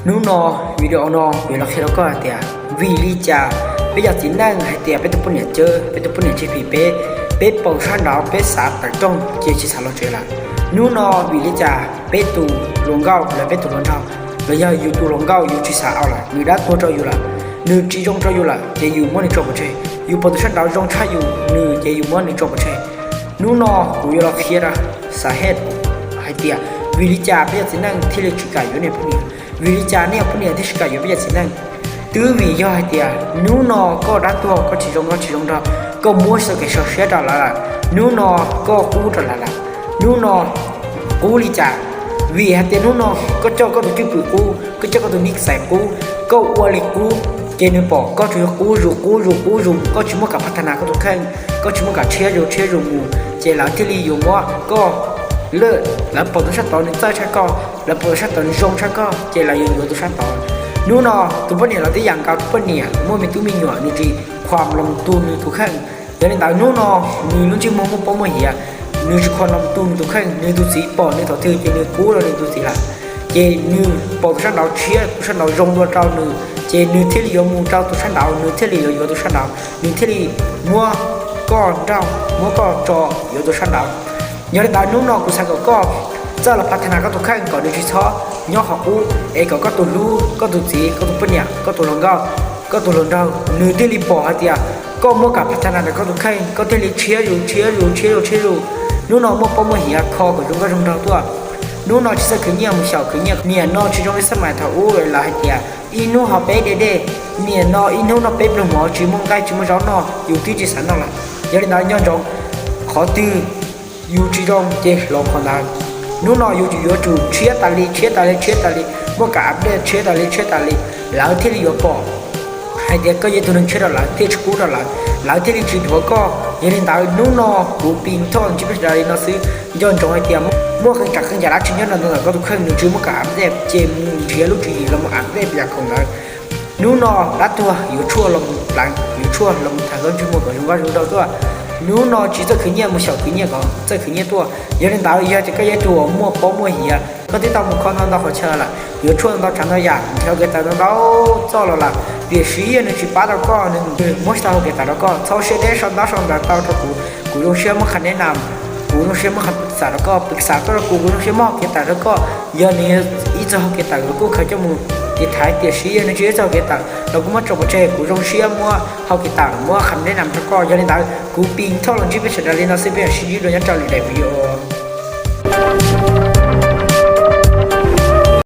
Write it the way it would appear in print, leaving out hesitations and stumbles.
นู้นอวิดีโอนอเวลาเคเราก็เตียวิลิจาไปอยากสินั่งให้เตียไปตัวปุ่นเนี่ยเจอไปตัวปุ่นเนี่ยชีพีเป๊เป๊ปองชันดาวเป๊สาตัดจ้องเจชิสาเราเจอละนู้นอวิลิจาเป๊ตูลงเก้าและเป๊ตูลงเท้าแล้วยังอยู่ตูลงเก้าอยู่ชิสาเอาละมือด้านตัวเจ้าอยู่ละนื้อจีจงเจ้าอยู่ละเจอยู่มั่วในจบประเทศอยู่ปองชันดาวจงใช้อยู่นื้อเจอยู่มั่วในจบประเทศนู้นอวิลาเคระสาเหตุให้เตียวิลิจาไปอยากสินั่งที่เลจุกายอยู่ในพวกนี้วิลิจาเนี่ยพวกนี้ที่ชิกายอยู่ไปอยากสินั่งตื้อวิย่อให้เตียนู้นอก็ด้านตัวก็จีจงเราก็มัวสเกชเชียดละนู้นอก็กู้ดละนู้นอกู้ลิจาวิให้เตียนู้นอก็เจ้าก็ตัวจิ้มปืกู้ก็เจ้าก็ตัวนิกใส่กู้ก็อวลิกู้เจนปอก็ถือกู้อยู่ก็ชิมุกับพัฒนาก็ตัวแข่งก็ชิมุกับเชียร์มูเจหลังที่ลีอยู่มัวก็เลิศแล้วปอตัวชัดต่อหนึ่งใจชัดก็แล้วปอตัวชัดต่อหนึ่งจงชัดก็เจหลังอยู่ตัวชัดต่อนู้นอตัวพวกนี้เราได้อย่างเก่าตัวพวกนี้มั่วมีตู้มีหน่วยนี่จีความลงทุนนี่ทุกขั้นเดี๋ยวนี้แต่นู้นอนี่ลุ้นจีมั่วป้อมเหี้ยนี่จีความลงทุนทุกขั้นนี่ตัวสีปอนี่ตัวที่เจนี่กู้แล้วนี่ตัวสีละเจนี่ปอตัวชัดเราเชียร์ตัวชัดเราจงตัวเจ้านี่เจนี่ที่เหลือมูเจ้าตัวชัดเรานี่ที่เหลืออยู่ตัวชัดเรานี่ที่เหลือมั่วก็เจ้ามั่วก็จออยู่ตัวชัดเราnhớ đến đó nung nọ của sao có giờ là phát triển các tổ khác có được chỉ số nhỏ học cũ ấy có tổ lu có tổ gì có tổ phân nhạc có tổ lòng gạo có tổ lòng đau nửa tí li bỏ hạt tiệt có mua cả phát triển được các tổ khác có thể li chia rồi nung nọ mua bao mua hiệp kho của chúng ta trong đầu tua nung nọ chỉ sẽ cứ nhẹ một sào cứ nhẹ nhẹ nọ chỉ trong cái sân mài thảo u rồi là hạt tiệt inu học bé để nhẹ nọ inu nó bé đồng mỏ chỉ mong cái chỉ mong gió nọ dù tí chỉ sẵn nọ là nhớ đến đó nhớ trong khó tưอยู่ที่ตรงเจลองคนนั้นนู้นนออยู่ที่อยู่จู่เชียตาลีเมื่อกาบเดเชียตาลีแล้วที่อยู่ปอให้เด็กก็ยังตัวนึงเชียตาลีที่ชูตาลีแล้วที่จีหัวก็ยังเห็นตานู้นนอหูปีนท่อนจีบดาลีนอซื้ย้อนจงให้เตรียมเมื่อขึ้นจากขึ้นจากรักชิ้นย้อนนั่นก็ทุกครั้งหนึ่งชื่อเมื่อกาบเดเจมเชียลูกจีเรามาอ่านเดอยากของนั้นนู้นนอรัดตัวอยู่ชั่วลมหลังอยู่ชั่วลมทางก็ชั่วโมงก่อนว่ารู้ตัวนู้นchỉ cho khởi nghiệp một小khởi nghiệp có cho khởi nghiệp tua giờ đến đào giờ chỉ cái giờ tua mua bó mua hìa có thể tao một con nó họ chờ là giờ chuột nó chẳng nó giả theo cái tao nó đâu cho là việc sử dụng nó chỉ bắt đầu có nên mỗi sao cái tao nó có sau sẽ để sau đó tao cho cụ用些么看点哪cụ用些么看啥nó có bực啥ก็cụ用些么cái tao nó có giờ này ít cho cái tao nó cũng khởi cho một thì thái tiệt sĩ nó chỉ cho cái tặng nó cũng mất trong một chế của trong xia mua học cái tặng mua khăn để làm cho con cho nên tặng cú pin thao lần chỉ biết sẽ là lên nó sẽ biết sĩ rồi nhắn cho lời đại biểu